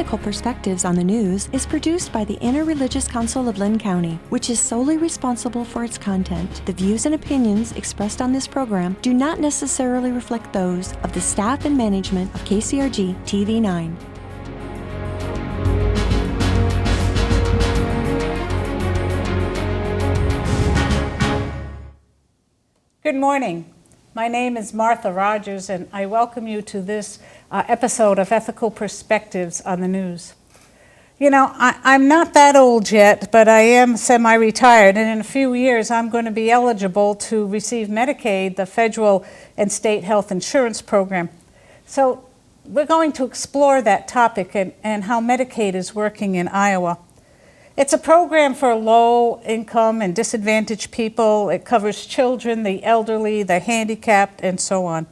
Ethical Perspectives on the News is produced by the Interreligious Council of Lynn County, which is solely responsible for its content. The views and opinions expressed on this program do not necessarily reflect those of the staff and management of KCRG TV9. Good morning. My name is Martha Rogers, and I welcome you to this episode of Ethical Perspectives on the News. You know, I'm not that old yet, but I am semi-retired, and in a few years I'm going to be eligible to receive Medicaid, the federal and state health insurance program. So we're going to explore that topic and how Medicaid is working in Iowa. It's a program for low-income and disadvantaged people. It covers children, the elderly, the handicapped, and so on.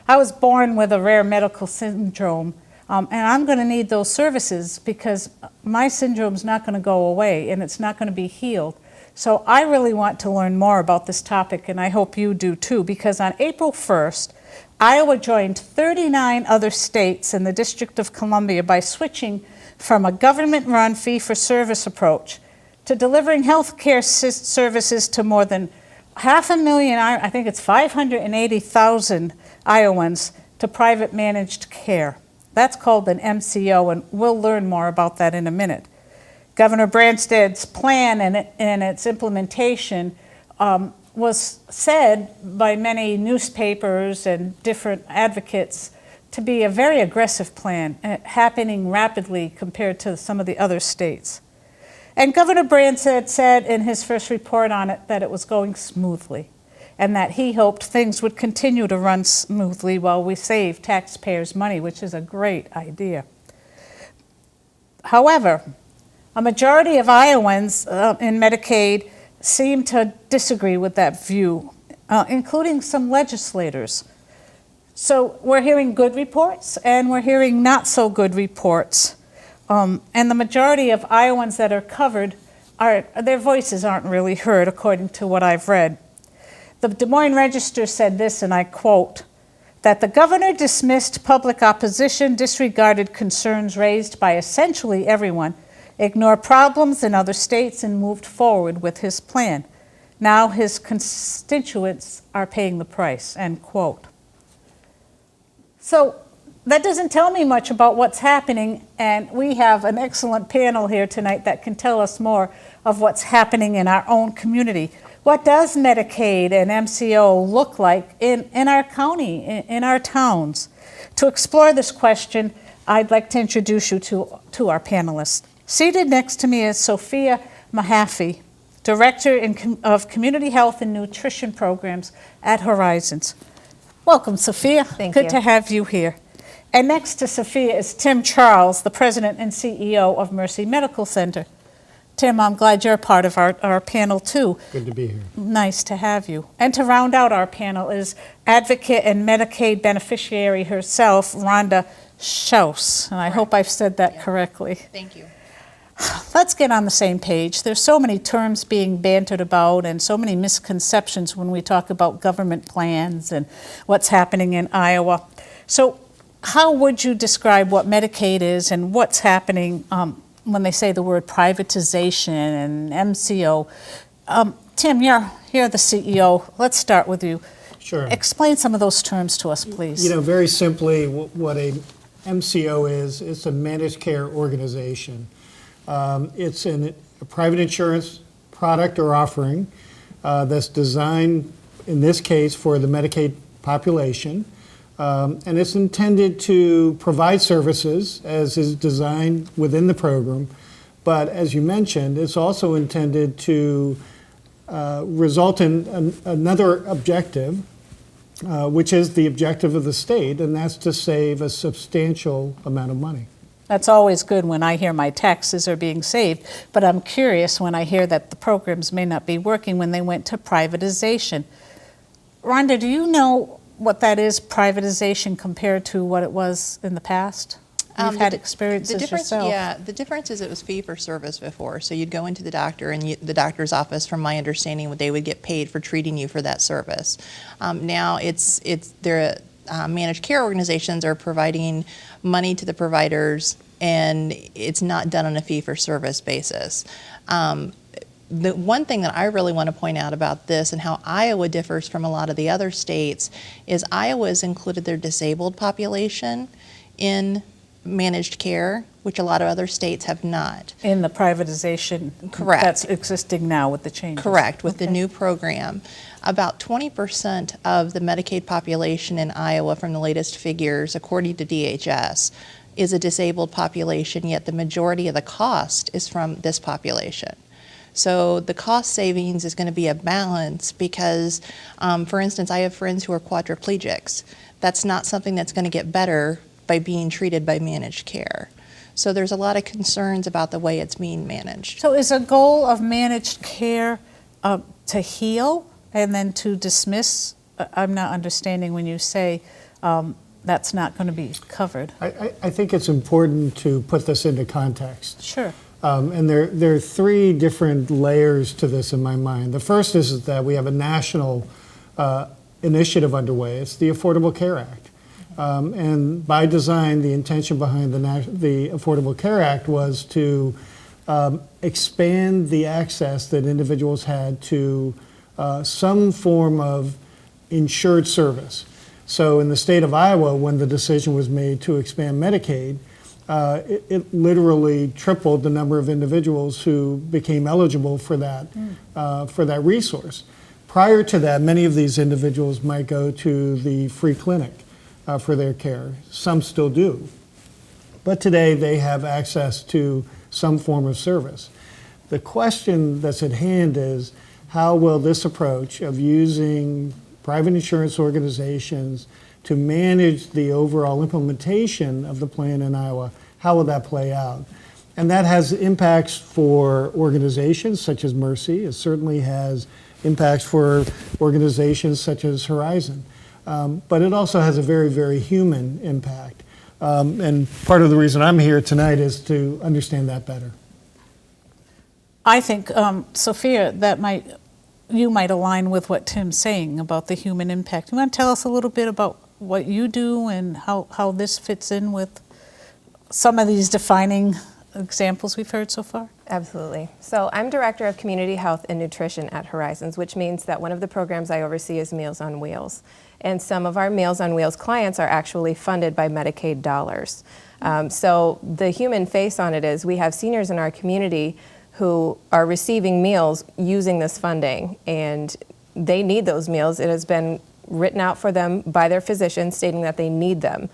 I was born with a rare medical syndrome, and I'm going to need those services because my syndrome's not going to go away, and it's not going to be healed. So I really want to learn more about this topic, and I hope you do too, because on April 1st, Iowa joined 39 other states in the District of Columbia by switching from a government-run fee-for-service approach to delivering health care services to more than 500,000, I think it's 580,000 Iowans, to private managed care. That's called an MCO, and we'll learn more about that in a minute. Governor Branstad's plan and its implementation was said by many newspapers and different advocates to be a very aggressive plan, happening rapidly compared to some of the other states. And Governor Branstad said in his first report on it that it was going smoothly and that he hoped things would continue to run smoothly while we save taxpayers' money, which is a great idea. However, a majority of Iowans in Medicaid seem to disagree with that view, including some legislators. So we're hearing good reports and we're hearing not so good reports. And the majority of Iowans that are covered, their voices aren't really heard according to what I've read. The Des Moines Register said this, and I quote, that the governor dismissed public opposition, disregarded concerns raised by essentially everyone, ignored problems in other states, and moved forward with his plan. Now his constituents are paying the price, end quote. So that doesn't tell me much about what's happening, and we have an excellent panel here tonight that can tell us more of what's happening in our own community. What does Medicaid and MCO look like in our county, in our towns? To explore this question, I'd like to introduce you to our panelists. Seated next to me is Sofia Mehaffey, Director of Community Health and Nutrition Programs at Horizons. Welcome, Sofia. Thank you. Good to have you here. And next to Sofia is Tim Charles, the President and CEO of Mercy Medical Center. Tim, I'm glad you're part of our panel too. Good to be here. Nice to have you. And to round out our panel is advocate and Medicaid beneficiary herself, Rhonda Shouse. And I hope I've said that correctly. Thank you. Let's get on the same page. There's so many terms being bantered about and so many misconceptions when we talk about government plans and what's happening in Iowa. So how would you describe what Medicaid is and what's happening when they say the word privatization and MCO? Tim, you're the CEO. Let's start with you. Sure. Explain some of those terms to us, please. You know, very simply, what a MCO is, it's a managed care organization. It's a private insurance product or offering that's designed, in this case, for the Medicaid population. And it's intended to provide services as is designed within the program. But as you mentioned, it's also intended to result in another objective, which is the objective of the state, and that's to save a substantial amount of money. That's always good when I hear my taxes are being saved, but I'm curious when I hear that the programs may not be working when they went to privatization. Rhonda, do you know what that is, privatization, compared to what it was in the past? You've had experiences yourself. Yeah, the difference is it was fee for service before. So you'd go into the doctor, and the doctor's office, from my understanding, they would get paid for treating you for that service. Now they're managed care organizations are providing money to the providers and it's not done on a fee-for-service basis. The one thing that I really want to point out about this and how Iowa differs from a lot of the other states is Iowa has included their disabled population in managed care, which a lot of other states have not. In the privatization Correct. That's existing now with the changes. Correct, with the Okay. new program. About 20% of the Medicaid population in Iowa, from the latest figures, according to DHS, is a disabled population, yet the majority of the cost is from this population. So the cost savings is going to be a balance because, for instance, I have friends who are quadriplegics. That's not something that's going to get better by being treated by managed care. So there's a lot of concerns about the way it's being managed. So is a goal of managed care to heal and then to dismiss? I'm not understanding when you say that's not going to be covered. I think it's important to put this into context. Sure. And there are three different layers to this in my mind. The first is that we have a national initiative underway. It's the Affordable Care Act. And by design, the intention behind the Affordable Care Act was to expand the access that individuals had to some form of insured service. So in the state of Iowa, when the decision was made to expand Medicaid, it literally tripled the number of individuals who became eligible for that resource. Prior to that, many of these individuals might go to the free clinic for their care. Some still do. But today they have access to some form of service. The question that's at hand is, how will this approach of using private insurance organizations to manage the overall implementation of the plan in Iowa, how will that play out? And that has impacts for organizations such as Mercy. It certainly has impacts for organizations such as Horizon. But it also has a very, very human impact. And part of the reason I'm here tonight is to understand that better. I think, Sofia, you might align with what Tim's saying about the human impact. You want to tell us a little bit about what you do and how this fits in with some of these defining examples we've heard so far? Absolutely. So I'm Director of Community Health and Nutrition at Horizons, which means that one of the programs I oversee is Meals on Wheels. And some of our Meals on Wheels clients are actually funded by Medicaid dollars. So the human face on it is we have seniors in our community who are receiving meals using this funding, and they need those meals. It has been written out for them by their physician stating that they need them.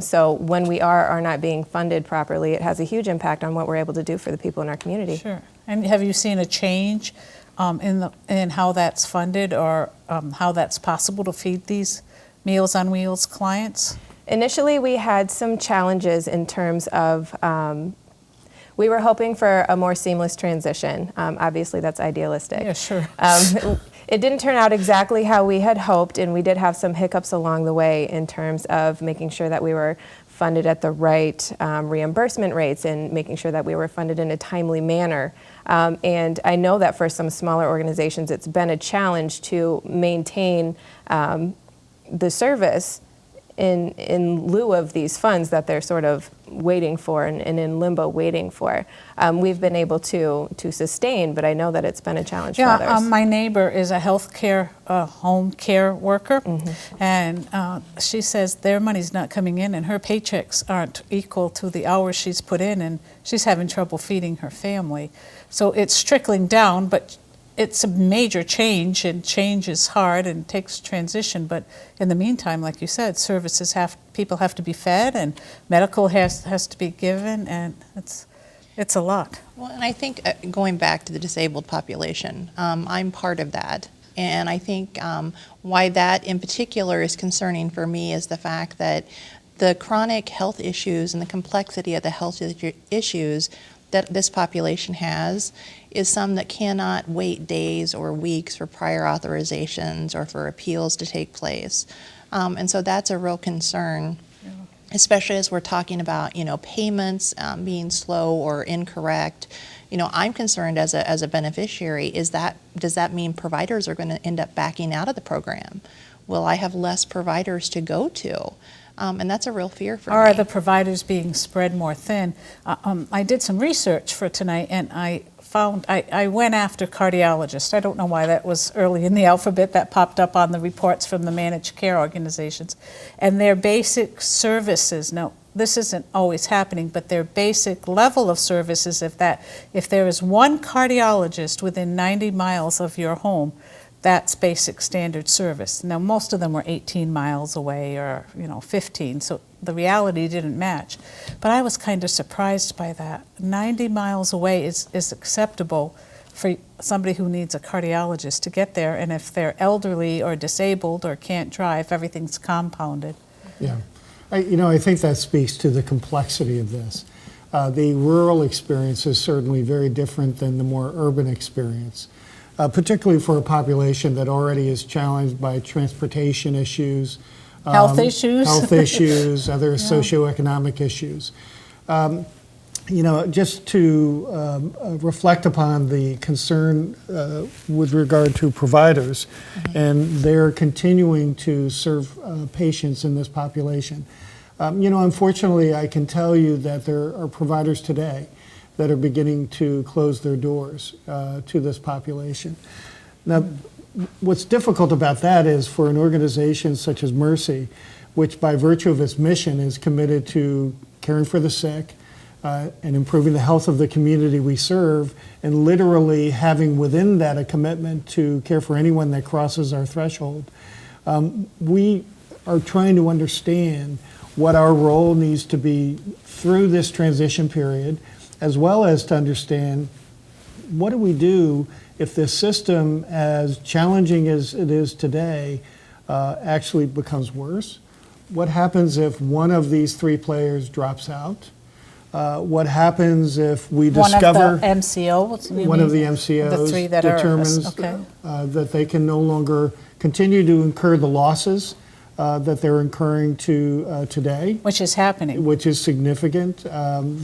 So when we are not being funded properly, it has a huge impact on what we're able to do for the people in our community. Sure. And have you seen a change in how that's funded or how that's possible to feed these Meals on Wheels clients? Initially, we had some challenges in terms of we were hoping for a more seamless transition. Obviously, that's idealistic. Yeah, sure. It didn't turn out exactly how we had hoped, and we did have some hiccups along the way in terms of making sure that we were funded at the right reimbursement rates and making sure that we were funded in a timely manner. And I know that for some smaller organizations, it's been a challenge to maintain the service in lieu of these funds that they're sort of waiting for and in limbo waiting for. We've been able to sustain, but I know that it's been a challenge for others. My neighbor is a healthcare home care worker, and she says their money's not coming in and her paychecks aren't equal to the hours she's put in, and she's having trouble feeding her family. So it's trickling down, but it's a major change, and change is hard and takes transition. But in the meantime, like you said, people have to be fed, and medical has to be given, and it's a lot. Well, and I think going back to the disabled population, I'm part of that. And I think why that in particular is concerning for me is the fact that the chronic health issues and the complexity of the health issues that this population has is some that cannot wait days or weeks for prior authorizations or for appeals to take place. And so that's a real concern, especially as we're talking about, payments being slow or incorrect. I'm concerned as a beneficiary, does that mean providers are going to end up backing out of the program? will I have less providers to go to? And that's a real fear for Or are me. the providers being spread more thin? I did some research for tonight, and I found, I went after cardiologists. I don't know why that was early in the alphabet. That popped up on the reports from the managed care organizations. And their basic services, now this isn't always happening, but their basic level of services, if there is one cardiologist within 90 miles of your home, that's basic standard service. Now, most of them were 18 miles away or 15, so the reality didn't match. But I was kind of surprised by that. 90 miles away is acceptable for somebody who needs a cardiologist to get there, and if they're elderly or disabled or can't drive, everything's compounded. Yeah. I think that speaks to the complexity of this. The rural experience is certainly very different than the more urban experience. Particularly for a population that already is challenged by transportation issues, Health issues. Other socioeconomic issues. Just to reflect upon the concern with regard to providers, and they're continuing to serve patients in this population. Unfortunately, I can tell you that there are providers today that are beginning to close their doors to this population. Now, what's difficult about that is for an organization such as Mercy, which by virtue of its mission is committed to caring for the sick and improving the health of the community we serve, and literally having within that a commitment to care for anyone that crosses our threshold, we are trying to understand what our role needs to be through this transition period, as well as to understand what do we do if this system, as challenging as it is today, actually becomes worse? What happens if one of these three players drops out? What happens if we discover one of the MCOs, one of the MCOs the three that determines that they can no longer continue to incur the losses that they're incurring today, which is happening, which is significant.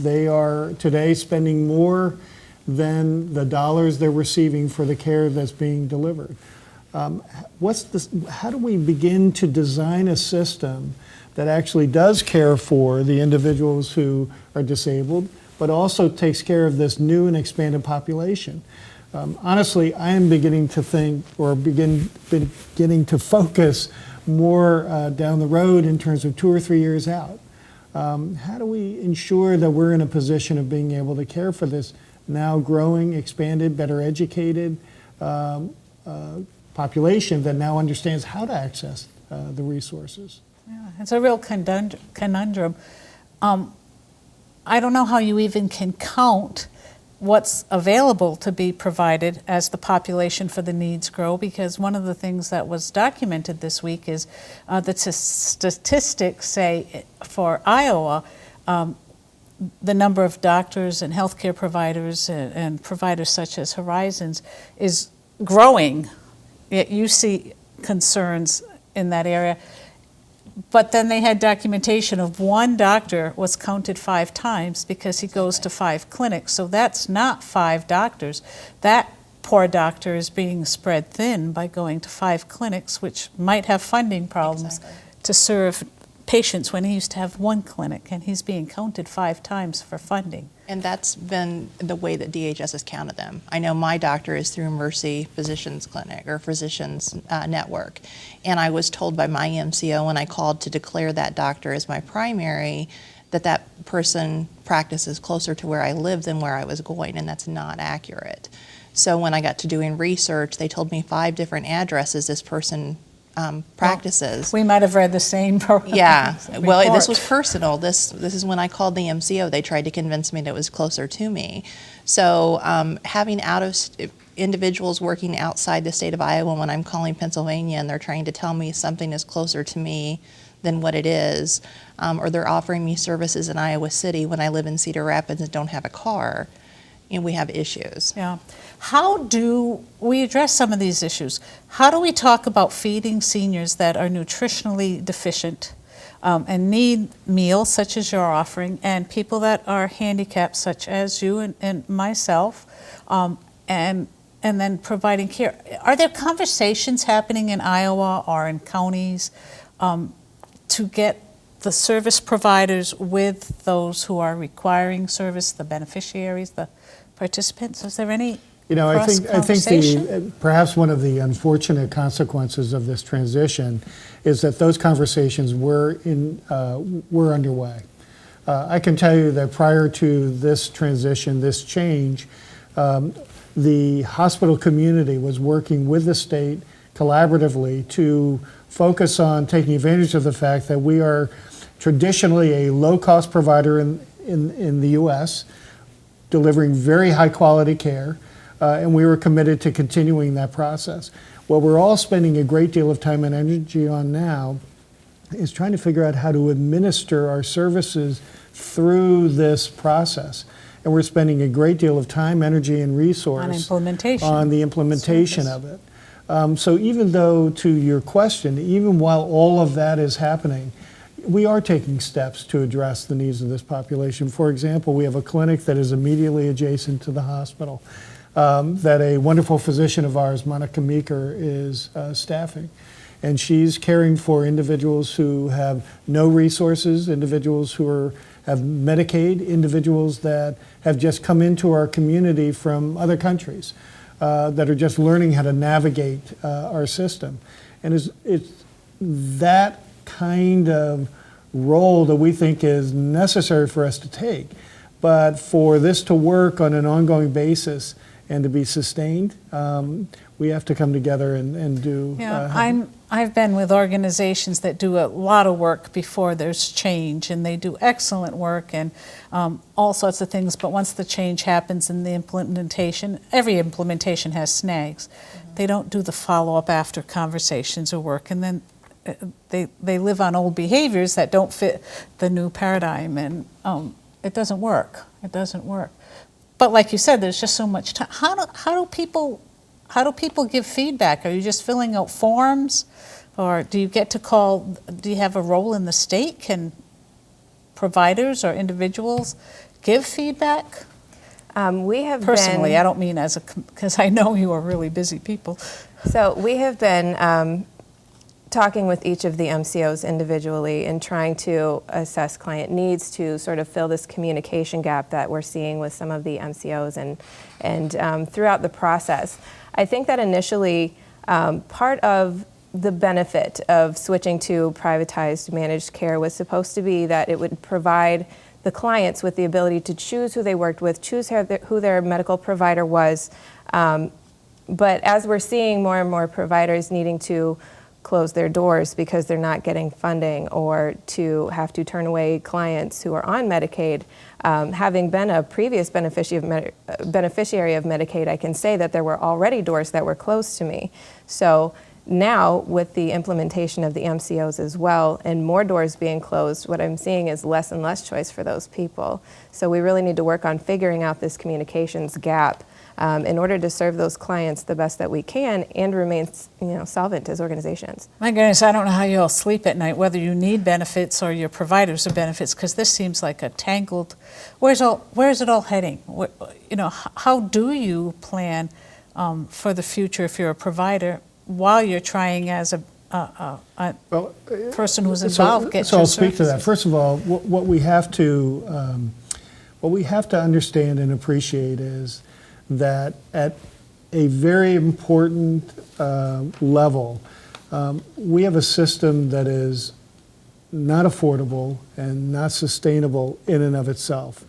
They are today spending more than the dollars they're receiving for the care that's being delivered. How do we begin to design a system that actually does care for the individuals who are disabled, but also takes care of this new and expanded population? Honestly, I am beginning to think, or beginning to focus more down the road in terms of 2 or 3 years out. How do we ensure that we're in a position of being able to care for this now growing, expanded, better educated population that now understands how to access the resources? Yeah, it's a real conundrum. I don't know how you even can count what's available to be provided as the population for the needs grow, because one of the things that was documented this week is that statistics say for Iowa, the number of doctors and healthcare providers and providers such as Horizons is growing. Yet you see concerns in that area. But then they had documentation of one doctor was counted 5 times because he goes to 5 clinics. So that's not 5 doctors. That poor doctor is being spread thin by going to 5 clinics, which might have funding problems to serve patients when he used to have 1 clinic, and he's being counted 5 times for funding. And that's been the way that DHS has counted them. I know my doctor is through Mercy Physicians Clinic or Physicians Network, and I was told by my MCO when I called to declare that doctor as my primary that that person practices closer to where I live than where I was going, and that's not accurate. So when I got to doing research, they told me 5 different addresses this person practices. We might have read the same Yeah. report. Well, this was personal. This is when I called the MCO. They tried to convince me that it was closer to me. So having individuals working outside the state of Iowa when I'm calling Pennsylvania and they're trying to tell me something is closer to me than what it is, or they're offering me services in Iowa City when I live in Cedar Rapids and don't have a car, and we have issues. Yeah. How do we address some of these issues? How do we talk about feeding seniors that are nutritionally deficient and need meals such as you're offering, and people that are handicapped such as you and myself, and and then providing care. Are there conversations happening in Iowa or in counties to get the service providers with those who are requiring service, the beneficiaries, the participants? Is there any I think conversation? perhaps one of the unfortunate consequences of this transition is that those conversations were underway. I can tell you that prior to this transition, this change, the hospital community was working with the state collaboratively to focus on taking advantage of the fact that we are traditionally a low-cost provider in the U.S., delivering very high-quality care, and we were committed to continuing that process. What we're all spending a great deal of time and energy on now is trying to figure out how to administer our services through this process. And we're spending a great deal of time, energy, and resource on the implementation of it. So even though, to your question, even while all of that is happening, we are taking steps to address the needs of this population. For example, we have a clinic that is immediately adjacent to the hospital that a wonderful physician of ours, Monica Meeker, is staffing. And she's caring for individuals who have no resources, individuals who have Medicaid, individuals that have just come into our community from other countries that are just learning how to navigate our system. And it's that kind of role that we think is necessary for us to take. But for this to work on an ongoing basis and to be sustained, we have to come together and do. I've been with organizations that do a lot of work before there's change, and they do excellent work and all sorts of things. But once the change happens in the implementation, every implementation has snags. They don't do the follow-up after conversations or work, and then they live on old behaviors that don't fit the new paradigm, and it doesn't work. It doesn't work. But like you said, there's just so much time. How do people give feedback? Are you just filling out forms, or do you get to call? Do you have a role in the state? Can providers or individuals give feedback? We have Personally, I don't mean because I know you are really busy people. So we have been talking with each of the MCOs individually and trying to assess client needs to sort of fill this communication gap that we're seeing with some of the MCOs and throughout the process. I think that initially part of the benefit of switching to privatized managed care was supposed to be that it would provide the clients with the ability to choose who they worked with, choose who their medical provider was. But as we're seeing more and more providers needing to close their doors because they're not getting funding, or to have to turn away clients who are on Medicaid. Having been a previous beneficiary of Medicaid, I can say that there were already doors that were closed to me. So now, with the implementation of the MCOs as well, and more doors being closed, what I'm seeing is less and less choice for those people. So we really need to work on figuring out this communications gap in order to serve those clients the best that we can and remain, solvent as organizations. My goodness, I don't know how you all sleep at night, whether you need benefits or your providers of benefits, because this seems like a tangled. Where is it all heading? How do you plan for the future if you're a provider while you're trying as a person who's involved? So I'll speak to that. First of all, what we have to understand and appreciate is that at a very important level, we have a system that is not affordable and not sustainable in and of itself.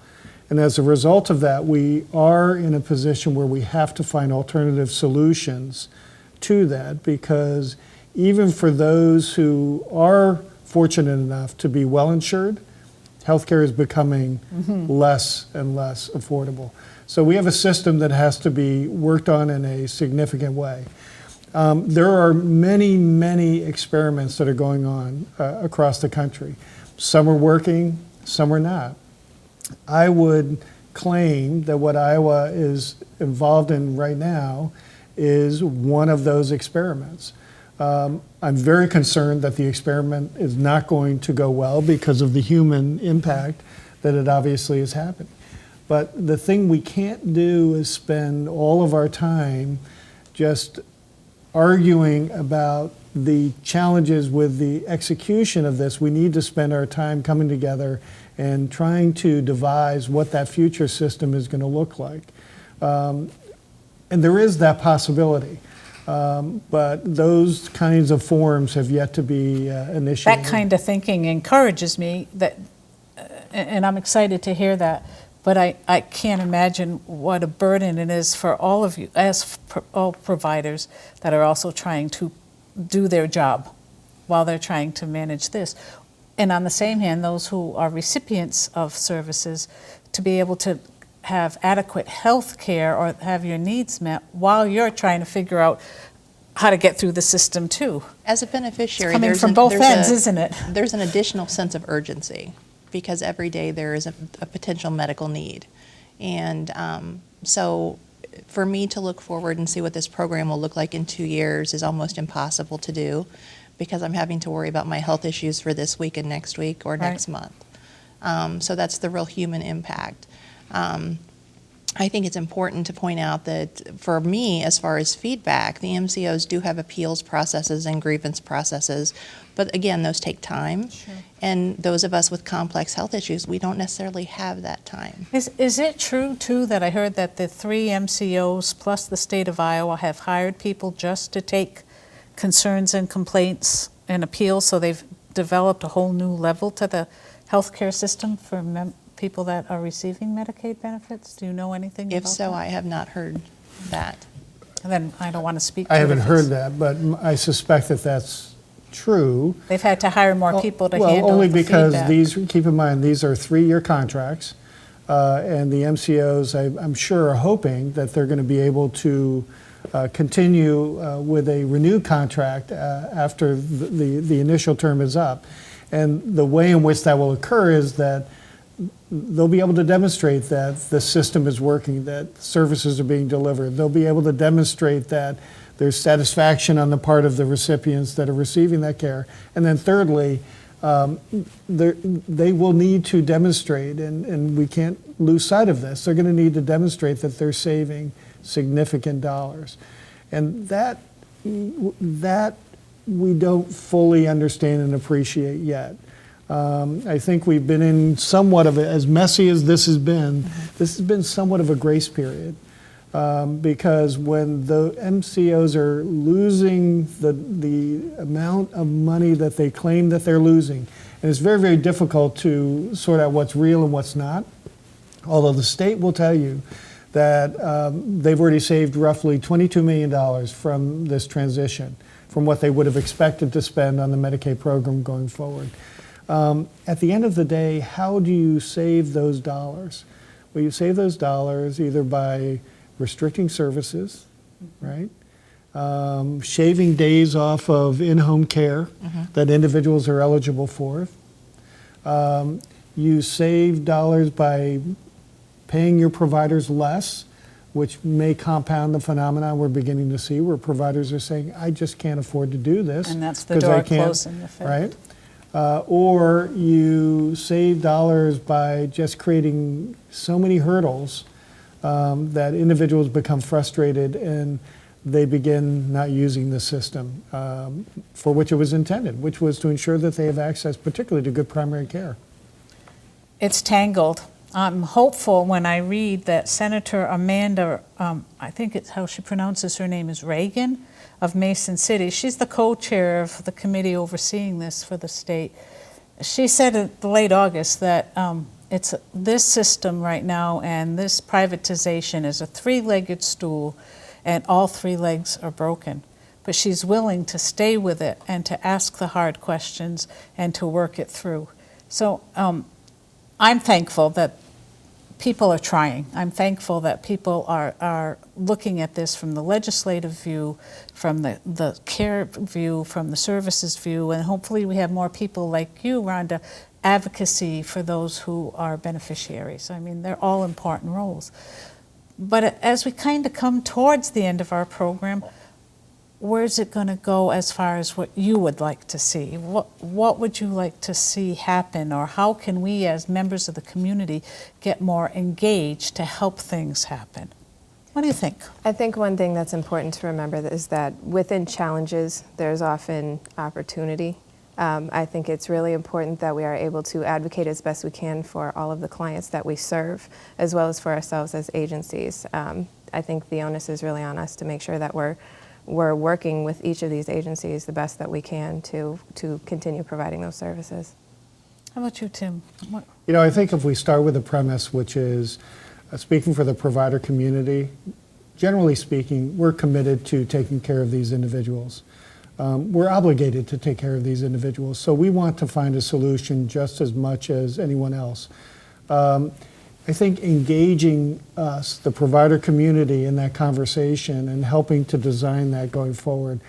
And as a result of that, we are in a position where we have to find alternative solutions to that, because even for those who are fortunate enough to be well insured, healthcare is becoming less and less affordable. So we have a system that has to be worked on in a significant way. There are many, many experiments that are going on across the country. Some are working, some are not. I would claim that what Iowa is involved in right now is one of those experiments. I'm very concerned that the experiment is not going to go well because of the human impact that it obviously is happening. But the thing we can't do is spend all of our time just arguing about the challenges with the execution of this. We need to spend our time coming together and trying to devise what that future system is going to look like. And there is that possibility. But those kinds of forums have yet to be initiated. That kind of thinking encourages me, that, and I'm excited to hear that. But I can't imagine what a burden it is for all of you, as all providers that are also trying to do their job while they're trying to manage this. And on the same hand, those who are recipients of services, to be able to have adequate health care or have your needs met while you're trying to figure out how to get through the system too. As a beneficiary, Coming from both ends, isn't it? There's an additional sense of urgency, because every day there is a potential medical need. And so for me to look forward and see what this program will look like in 2 years is almost impossible to do, because I'm having to worry about my health issues for this week and next week or next month. So that's the real human impact. I think it's important to point out that for me, as far as feedback, the MCOs do have appeals processes and grievance processes, but again, those take time. Sure. And those of us with complex health issues, we don't necessarily have that time. Is it true too that I heard that the 3 MCOs plus the state of Iowa have hired people just to take concerns and complaints and appeals, so they've developed a whole new level to the healthcare system for people that are receiving Medicaid benefits? Do you know anything about that? If so, I have not heard that. And then I don't want to speak to I it haven't if heard it's- that, but I suspect that that's true. They've had to hire more people to Well, handle only the because feedback. keep in mind, these are 3-year contracts, and the MCOs, I'm sure, are hoping that they're going to be able to continue with a renewed contract after the initial term is up. And the way in which that will occur is that they'll be able to demonstrate that the system is working, that services are being delivered. They'll be able to demonstrate that there's satisfaction on the part of the recipients that are receiving that care. And then thirdly, they will need to demonstrate, and we can't lose sight of this, they're going to need to demonstrate that they're saving significant dollars. And that we don't fully understand and appreciate yet. I think we've been in somewhat of as messy as this has been somewhat of a grace period. Because when the MCOs are losing the amount of money that they claim that they're losing, and it's very, very difficult to sort out what's real and what's not, although the state will tell you that they've already saved roughly $22 million from this transition, from what they would have expected to spend on the Medicaid program going forward. At the end of the day, how do you save those dollars? Well, you save those dollars either by restricting services, right? Shaving days off of in-home care that individuals are eligible for. You save dollars by paying your providers less, which may compound the phenomenon we're beginning to see, where providers are saying, I just can't afford to do this. And that's the door closing effect. Right? Or you save dollars by just creating so many hurdles that individuals become frustrated and they begin not using the system for which it was intended, which was to ensure that they have access, particularly to good primary care. It's tangled. I'm hopeful when I read that Senator Amanda, I think it's how she pronounces her name, is Reagan, of Mason City. She's the co-chair of the committee overseeing this for the state. She said in late August that it's this system right now and this privatization is a 3-legged stool and all 3 legs are broken. But she's willing to stay with it and to ask the hard questions and to work it through. So I'm thankful that people are trying. I'm thankful that people are looking at this from the legislative view, from the care view, from the services view, and hopefully we have more people like you, Rhonda, advocacy for those who are beneficiaries. I mean, they're all important roles. But as we kind of come towards the end of our program, where's it going to go as far as what you would like to see? What would you like to see happen, or how can we as members of the community get more engaged to help things happen? What do you think? I think one thing that's important to remember is that within challenges, there's often opportunity. I think it's really important that we are able to advocate as best we can for all of the clients that we serve, as well as for ourselves as agencies. I think the onus is really on us to make sure that we're working with each of these agencies the best that we can to continue providing those services. How about you, Tim? You know, I think if we start with the premise, which is speaking for the provider community, generally speaking, we're committed to taking care of these individuals. We're obligated to take care of these individuals, so we want to find a solution just as much as anyone else. I think engaging us, the provider community, in that conversation and helping to design that going forward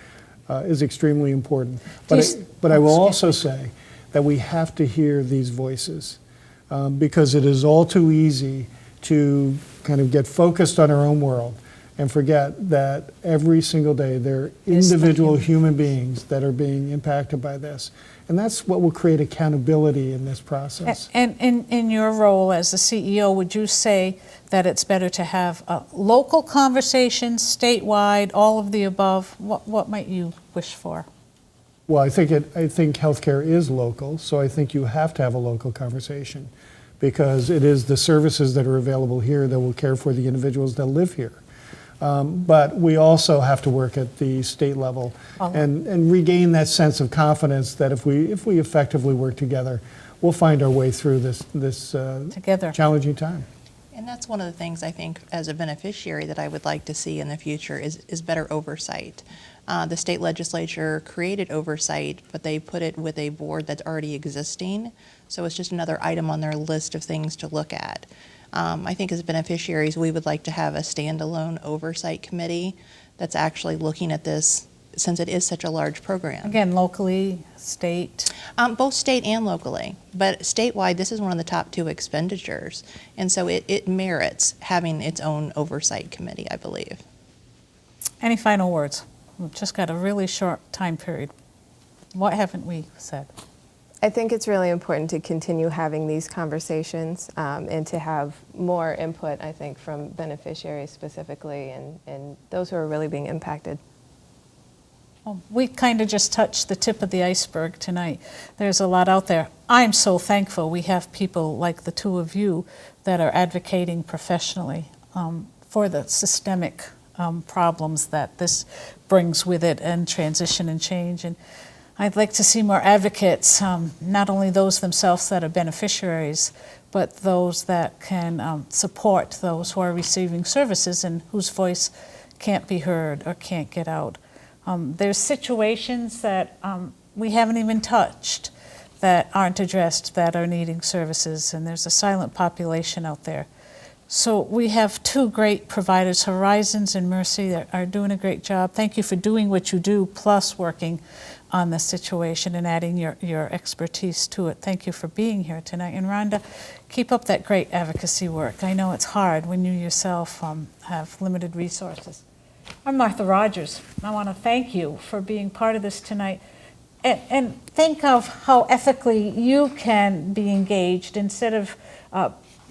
is extremely important. But I will also say that we have to hear these voices because it is all too easy to kind of get focused on our own world and forget that every single day there are individual human beings that are being impacted by this. And that's what will create accountability in this process. And in your role as the CEO, would you say that it's better to have local conversations, statewide, all of the above? What might you wish for? Well, I think healthcare is local, so I think you have to have a local conversation because it is the services that are available here that will care for the individuals that live here. But we also have to work at the state level and regain that sense of confidence that if we effectively work together, we'll find our way through this together challenging time. And that's one of the things I think as a beneficiary that I would like to see in the future is better oversight. The state legislature created oversight, but they put it with a board that's already existing. So it's just another item on their list of things to look at. I think as beneficiaries, we would like to have a standalone oversight committee that's actually looking at this since it is such a large program. Again, locally, state? Both state and locally. But statewide, this is one of the top 2 expenditures. And so it merits having its own oversight committee, I believe. Any final words? We've just got a really short time period. What haven't we said? I think it's really important to continue having these conversations and to have more input, I think, from beneficiaries specifically and those who are really being impacted. Well, we kind of just touched the tip of the iceberg tonight. There's a lot out there. I'm so thankful we have people like the 2 of you that are advocating professionally for the systemic problems that this brings with it and transition and change. And I'd like to see more advocates, not only those themselves that are beneficiaries, but those that can support those who are receiving services and whose voice can't be heard or can't get out. There's situations that we haven't even touched that aren't addressed that are needing services, and there's a silent population out there. So we have 2 great providers, Horizons and Mercy, that are doing a great job. Thank you for doing what you do, plus working on the situation and adding your expertise to it. Thank you for being here tonight. And Rhonda, keep up that great advocacy work. I know it's hard when you yourself have limited resources. I'm Martha Rogers. I want to thank you for being part of this tonight. And think of how ethically you can be engaged instead of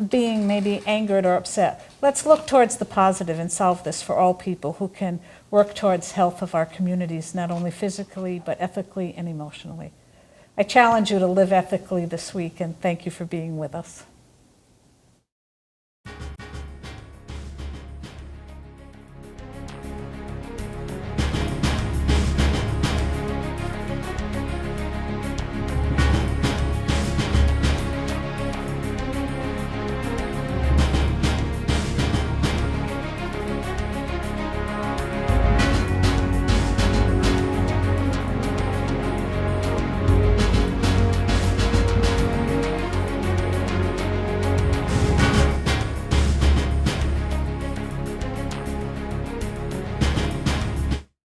being maybe angered or upset. Let's look towards the positive and solve this for all people who can work towards health of our communities, not only physically, but ethically and emotionally. I challenge you to live ethically this week, and thank you for being with us.